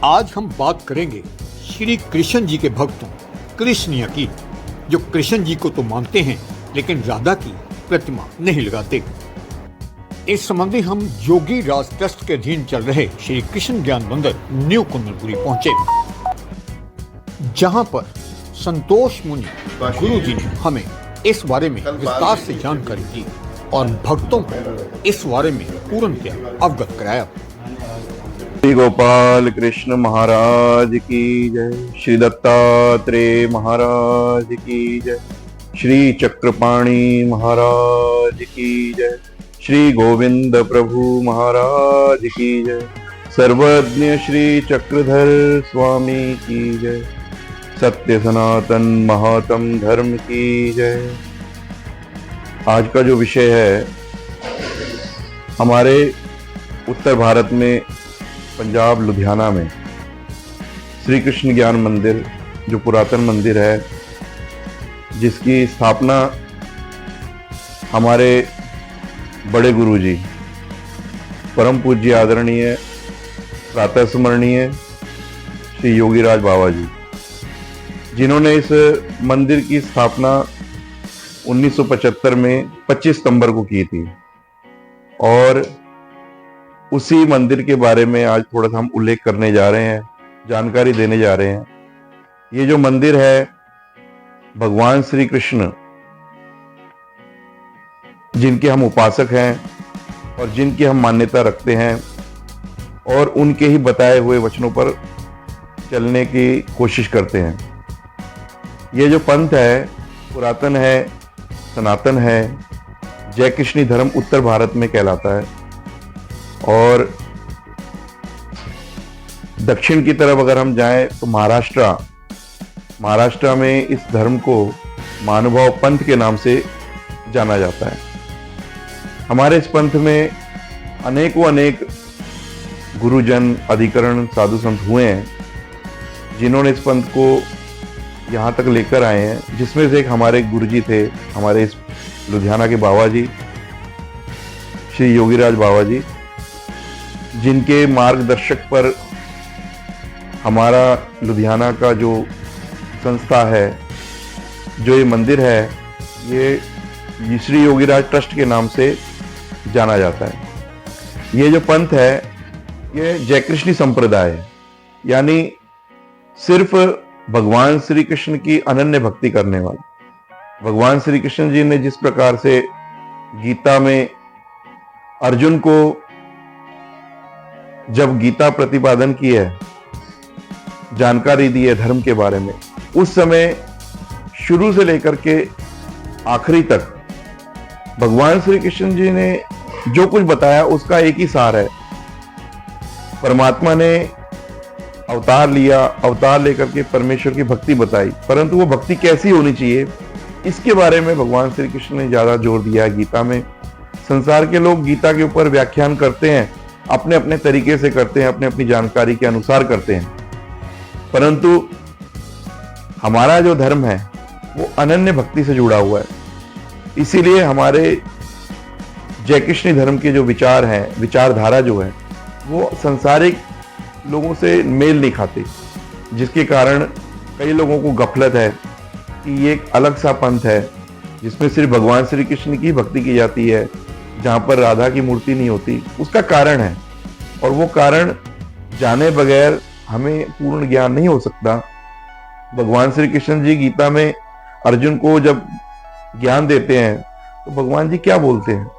आज हम बात करेंगे श्री कृष्ण जी के भक्तों कृष्णिया की, जो कृष्ण जी को तो मानते हैं लेकिन राधा की प्रतिमा नहीं लगाते। इस संबंधी हम योगी राज ट्रस्ट के अधीन चल रहे श्री कृष्ण ज्ञान मंदिर न्यू कुंदनपुरी पहुंचे, जहां पर संतोष मुनि गुरु जी ने हमें इस बारे में विस्तार से जानकारी दी और भक्तों को इस बारे में पूर्णतया अवगत कराया। श्री गोपाल कृष्ण महाराज की जय, श्री दत्तात्रेय महाराज की जय, श्री चक्रपाणी महाराज की जय, श्री गोविंद प्रभु महाराज की जय, सर्वज्ञ श्री चक्रधर स्वामी की जय, सत्य सनातन महात्म धर्म की जय। आज का जो विषय है, हमारे उत्तर भारत में पंजाब लुधियाना में श्री कृष्ण ज्ञान मंदिर, जो पुरातन मंदिर है, जिसकी स्थापना हमारे बड़े गुरु जी परम पूज्य आदरणीय प्रातः स्मरणीय श्री योगीराज बाबा जी, जिन्होंने इस मंदिर की स्थापना 1975 में 25 सितंबर को की थी। और उसी मंदिर के बारे में आज थोड़ा सा हम उल्लेख करने जा रहे हैं, जानकारी देने जा रहे हैं। ये जो मंदिर है, भगवान श्री कृष्ण जिनके हम उपासक हैं और जिनकी हम मान्यता रखते हैं और उनके ही बताए हुए वचनों पर चलने की कोशिश करते हैं। ये जो पंथ है, पुरातन है, सनातन है, जय कृष्णी धर्म उत्तर भारत में कहलाता है। और दक्षिण की तरफ अगर हम जाएं तो महाराष्ट्र में इस धर्म को महानुभाव पंथ के नाम से जाना जाता है। हमारे इस पंथ में अनेक गुरुजन, अधिकरण, साधु संत हुए हैं, जिन्होंने इस पंथ को यहाँ तक लेकर आए हैं, जिसमें से एक हमारे गुरुजी थे, हमारे इस लुधियाना के बाबा जी श्री योगीराज बाबा जी, जिनके मार्गदर्शक पर हमारा लुधियाना का जो संस्था है, जो ये मंदिर है, ये श्री योगीराज ट्रस्ट के नाम से जाना जाता है। ये जो पंथ है, ये जय कृष्णी संप्रदाय है, यानी सिर्फ भगवान श्री कृष्ण की अनन्य भक्ति करने वाला। भगवान श्री कृष्ण जी ने जिस प्रकार से गीता में अर्जुन को जब गीता प्रतिपादन की है, जानकारी दी है धर्म के बारे में, उस समय शुरू से लेकर के आखिरी तक भगवान श्री कृष्ण जी ने जो कुछ बताया उसका एक ही सार है। परमात्मा ने अवतार लिया, अवतार लेकर के परमेश्वर की भक्ति बताई, परंतु वो भक्ति कैसी होनी चाहिए, इसके बारे में भगवान श्री कृष्ण ने ज्यादा जोर दिया है गीता में। संसार के लोग गीता के ऊपर व्याख्यान करते हैं, अपने अपने तरीके से करते हैं, अपने अपनी जानकारी के अनुसार करते हैं, परंतु हमारा जो धर्म है वो अनन्य भक्ति से जुड़ा हुआ है। इसीलिए हमारे जय कृष्णी धर्म के जो विचार हैं, विचारधारा जो है, वो संसारिक लोगों से मेल नहीं खाते, जिसके कारण कई लोगों को गफलत है कि ये एक अलग सा पंथ है जिसमें सिर्फ भगवान श्री कृष्ण की भक्ति की जाती है, जहां पर राधा की मूर्ति नहीं होती। उसका कारण है, और वो कारण जाने बगैर हमें पूर्ण ज्ञान नहीं हो सकता। भगवान श्री कृष्ण जी गीता में अर्जुन को जब ज्ञान देते हैं तो भगवान जी क्या बोलते हैं,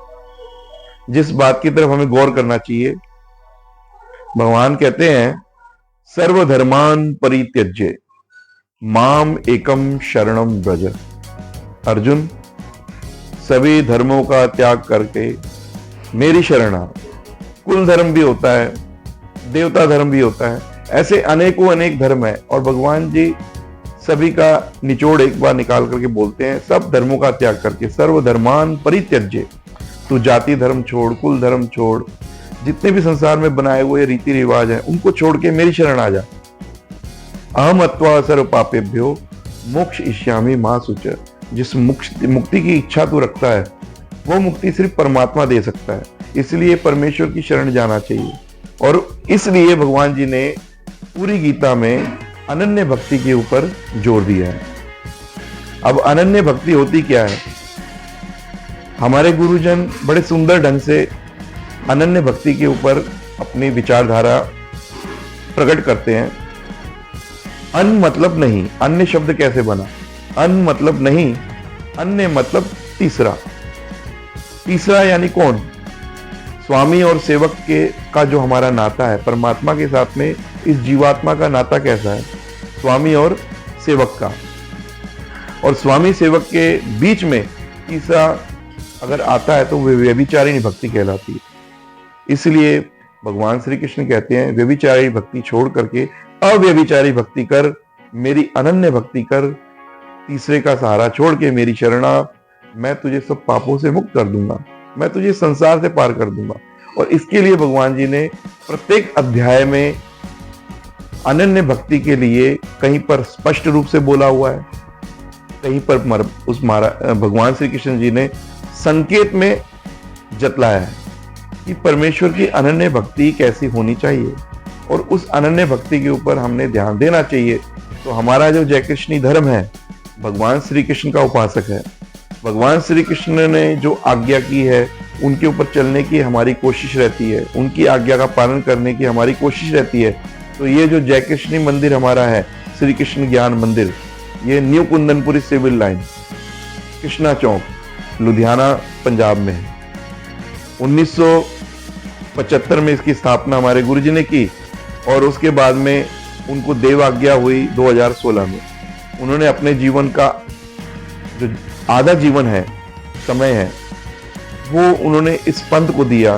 जिस बात की तरफ हमें गौर करना चाहिए। भगवान कहते हैं, सर्वधर्मान परित्यज्य माम एकम शरणम व्रज। अर्जुन, सभी धर्मों का त्याग करके मेरी शरण आ। कुल धर्म भी होता है, देवता धर्म भी होता है, ऐसे अनेक धर्म है, और भगवान जी सभी का निचोड़ एक बार निकाल करके बोलते हैं, सब धर्मों का त्याग करके, सर्वधर्मान परित्यज्य। तू जाति धर्म छोड़, कुल धर्म छोड़, जितने भी संसार में बनाए हुए रीति रिवाज हैं उनको छोड़ के मेरी शरण आ जा। अहम अत्वा सर्व पापेभ्यो मोक्ष इष्यामि मा शुच। जिस मुक्ति की इच्छा तू रखता है, वो मुक्ति सिर्फ परमात्मा दे सकता है, इसलिए परमेश्वर की शरण जाना चाहिए। और इसलिए भगवान जी ने पूरी गीता में अनन्य भक्ति के ऊपर जोर दिया है। अब अनन्य भक्ति होती क्या है? हमारे गुरुजन बड़े सुंदर ढंग से अनन्य भक्ति के ऊपर अपनी विचारधारा प्रकट करते हैं। अन मतलब नहीं, अन्य शब्द कैसे बना? अन मतलब नहीं, अन्य मतलब तीसरा। तीसरा यानी कौन? स्वामी और सेवक के का जो हमारा नाता है परमात्मा के साथ में, इस जीवात्मा का नाता कैसा है? स्वामी और सेवक का। और स्वामी सेवक के बीच में तीसरा अगर आता है तो वे व्यभिचारिणी भक्ति कहलाती है। इसलिए भगवान श्री कृष्ण कहते हैं व्यभिचारी भक्ति छोड़ करके अव्यभिचारी भक्ति कर, मेरी अनन्य भक्ति कर, तीसरे का सहारा छोड़ के मेरी शरणा, मैं तुझे सब पापों से मुक्त कर दूंगा, मैं तुझे संसार से पार कर दूंगा। और इसके लिए भगवान जी ने प्रत्येक अध्याय में अनन्य भक्ति के लिए कहीं पर स्पष्ट रूप से बोला हुआ है, कहीं पर भगवान श्री कृष्ण जी ने संकेत में जतलाया है कि परमेश्वर की अनन्य भक्ति कैसी होनी चाहिए और उस अनन्य भक्ति के ऊपर हमने ध्यान देना चाहिए। तो हमारा जो जय कृष्णी धर्म है भगवान श्री कृष्ण का उपासक है। भगवान श्री कृष्ण ने जो आज्ञा की है उनके ऊपर चलने की हमारी कोशिश रहती है, उनकी आज्ञा का पालन करने की हमारी कोशिश रहती है। तो ये जो जय कृष्णी मंदिर हमारा है, श्री कृष्ण ज्ञान मंदिर, ये न्यू कुंदनपुरी सिविल लाइन, कृष्णा चौक, लुधियाना, पंजाब में है। 1975 में इसकी स्थापना हमारे गुरुजी ने की और उसके बाद में उनको देव आज्ञा हुई 2016 में। उन्होंने अपने जीवन का जो आधा जीवन है, समय है, वो उन्होंने इस पंथ को दिया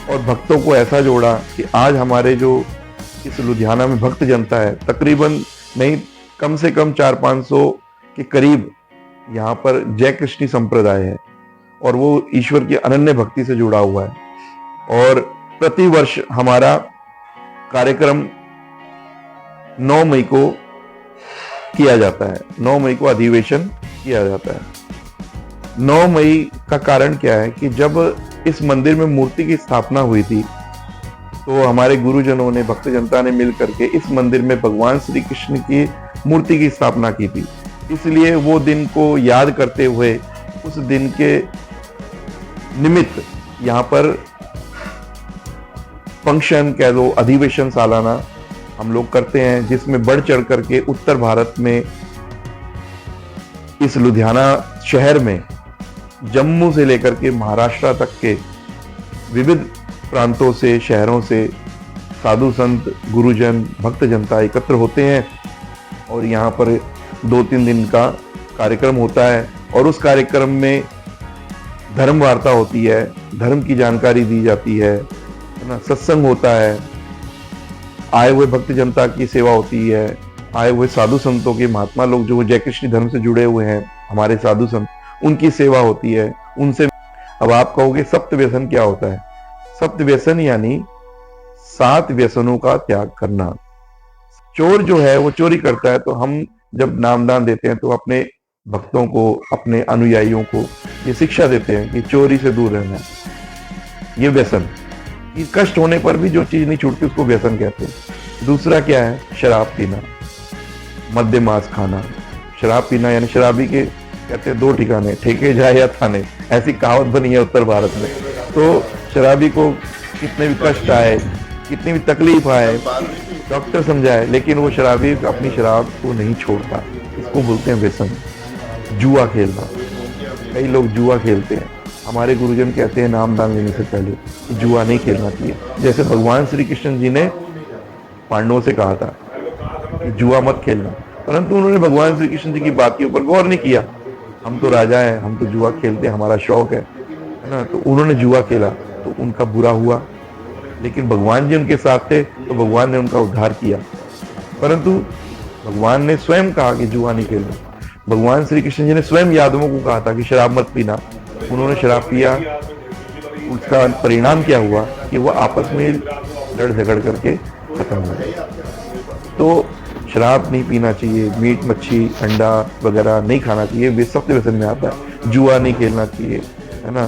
और भक्तों को ऐसा जोड़ा कि आज हमारे जो इस लुधियाना में भक्त जनता है, तकरीबन नहीं कम से कम 400-500 के करीब यहाँ पर जय कृष्णी संप्रदाय है और वो ईश्वर की अनन्य भक्ति से जुड़ा हुआ है। और प्रतिवर्ष हमारा कार्यक्रम 9 मई को किया जाता है, 9 मई को अधिवेशन किया जाता है। 9 मई का कारण क्या है कि जब इस मंदिर में मूर्ति की स्थापना हुई थी तो हमारे गुरुजनों ने, भक्त जनता ने मिल करके इस मंदिर में भगवान श्री कृष्ण की मूर्ति की स्थापना की थी। इसलिए वो दिन को याद करते हुए उस दिन के निमित्त यहाँ पर फंक्शन कह लो, अधिवेशन सालाना हम लोग करते हैं, जिसमें बढ़ चढ़ करके उत्तर भारत में इस लुधियाना शहर में जम्मू से लेकर के महाराष्ट्र तक के विविध प्रांतों से, शहरों से साधु संत, गुरुजन, भक्त जनता एकत्र होते हैं और यहाँ पर 2-3 दिन का कार्यक्रम होता है। और उस कार्यक्रम में धर्म वार्ता होती है, धर्म की जानकारी दी जाती है ना, सत्संग होता है, आए हुए भक्त जनता की सेवा होती है, आए हुए साधु संतों के, महात्मा लोग जो जय कृष्ण धर्म से जुड़े हुए हैं, हमारे साधु संत, उनकी सेवा होती है उनसे। अब आप कहोगे सप्त व्यसन क्या होता है? सप्त व्यसन यानी 7 व्यसनों का त्याग करना। चोर जो है वो चोरी करता है, तो हम जब नामदान देते हैं तो अपने भक्तों को, अपने अनुयायियों को ये शिक्षा देते हैं कि चोरी से दूर रहना है। ये व्यसन, ये कष्ट होने पर भी जो चीज नहीं छूटती उसको व्यसन कहते हैं। दूसरा क्या है? शराब पीना, मद्य मांस खाना। शराब पीना यानी शराबी के कहते हैं 2 ठिकाने, ठेके जाए या थाने, ऐसी कहावत बनी है उत्तर भारत में। तो शराबी को कितने भी कष्ट आए, कितनी भी तकलीफ आए, डॉक्टर समझाए, लेकिन वो शराबी अपनी शराब को नहीं छोड़ता। इसको बोलते हैं व्यसन। जुआ खेलना, कई लोग जुआ खेलते हैं। हमारे गुरुजन कहते हैं नामदान लेने से पहले कि जुआ नहीं खेलना चाहिए। जैसे भगवान श्री कृष्ण जी ने पांडवों से कहा था कि जुआ मत खेलना, परंतु उन्होंने भगवान श्री कृष्ण जी की बात के ऊपर गौर नहीं किया। हम तो राजा हैं, हम तो जुआ खेलते हैं, हमारा शौक है ना। तो उन्होंने जुआ खेला तो उनका बुरा हुआ, लेकिन भगवान जी उनके साथ थे तो भगवान ने उनका उद्धार किया। परंतु भगवान ने स्वयं कहा कि जुआ नहीं खेलना। भगवान श्री कृष्ण जी ने स्वयं यादवों को कहा था कि शराब मत पीना। उन्होंने शराब पिया, उसका परिणाम क्या हुआ कि वो आपस में लड़ झगड़ करके खत्म हो गए। तो शराब नहीं पीना चाहिए, मीट मच्छी अंडा वगैरह नहीं खाना चाहिए, वे सप्त व्यसन में आता है। जुआ नहीं खेलना चाहिए, है ना।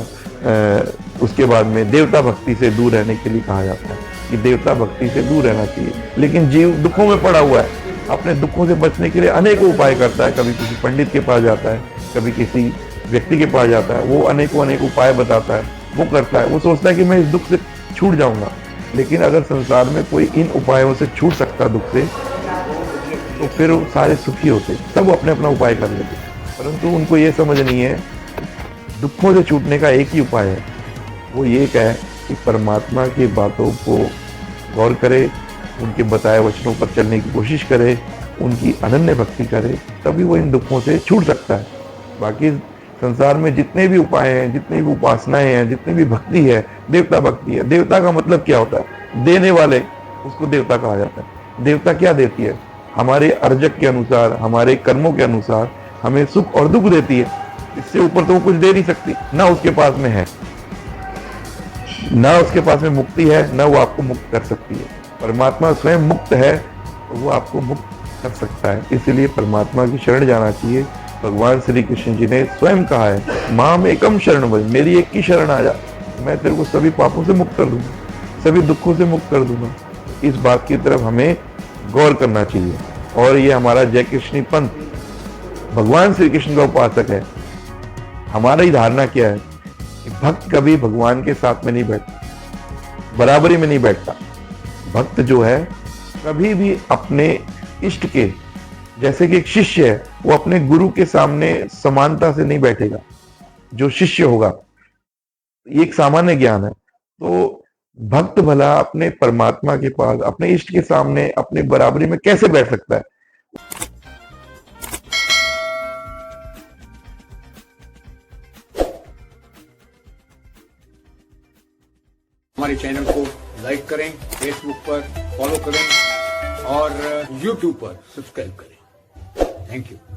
उसके बाद में देवता भक्ति से दूर रहने के लिए कहा जाता है। कि देवता भक्ति से दूर रहना चाहिए, लेकिन जीव दुखों में पड़ा हुआ है। अपने दुखों से बचने के लिए अनेकों उपाय करता है, कभी किसी पंडित के पास जाता है, कभी किसी व्यक्ति के पास जाता है, वो अनेक उपाय बताता है, वो करता है, वो सोचता है कि मैं इस दुख से छूट जाऊंगा। लेकिन अगर संसार में कोई इन उपायों से छूट सकता दुख से, तो फिर वो सारे सुखी होते, सब अपने अपना उपाय कर लेते। परंतु उनको ये समझ नहीं है, दुखों से छूटने का एक ही उपाय है, वो ये है कि परमात्मा की बातों को गौर करे, उनके बताए वचनों पर चलने की कोशिश करे, उनकी अनन्य भक्ति करे, तभी वो इन दुखों से छूट सकता है। बाकी संसार में जितने भी उपाय हैं, जितनी भी उपासनाएं हैं, जितनी भी भक्ति है, देवता भक्ति है। देवता का मतलब क्या होता है? देने वाले, उसको देवता कहा जाता है। देवता क्या देती है? हमारे अर्जक के अनुसार, हमारे कर्मों के अनुसार हमें सुख और दुख देती है। इससे ऊपर तो वो कुछ दे नहीं सकती, ना उसके पास में है, ना उसके पास में मुक्ति है, ना वो आपको मुक्त कर सकती है। परमात्मा स्वयं मुक्त है, तो वो आपको मुक्त कर सकता है। इसलिए परमात्मा की शरण जाना चाहिए। भगवान श्री कृष्ण जी ने स्वयं कहा है, माम एकम शरण भज, मेरी एक की शरण आ जा, मैं तेरे को सभी पापों से मुक्त कर दूंगा, सभी दुखों से मुक्त कर दूंगा। इस बात की तरफ हमें गौर करना चाहिए। और ये हमारा जय कृष्णी पंथ भगवान श्री कृष्ण का उपासक है। हमारी धारणा क्या है कि भक्त कभी भगवान के साथ में नहीं बैठता, बराबरी में नहीं बैठता। भक्त जो है कभी भी अपने इष्ट के, जैसे कि एक शिष्य है, वो अपने गुरु के सामने समानता से नहीं बैठेगा। जो शिष्य होगा, ये एक सामान्य ज्ञान है। तो भक्त भला अपने परमात्मा के पास, अपने इष्ट के सामने अपने बराबरी में कैसे बैठ सकता है? हमारे चैनल को लाइक करें, फेसबुक पर फॉलो करें और यूट्यूब पर सब्सक्राइब करें। Thank you.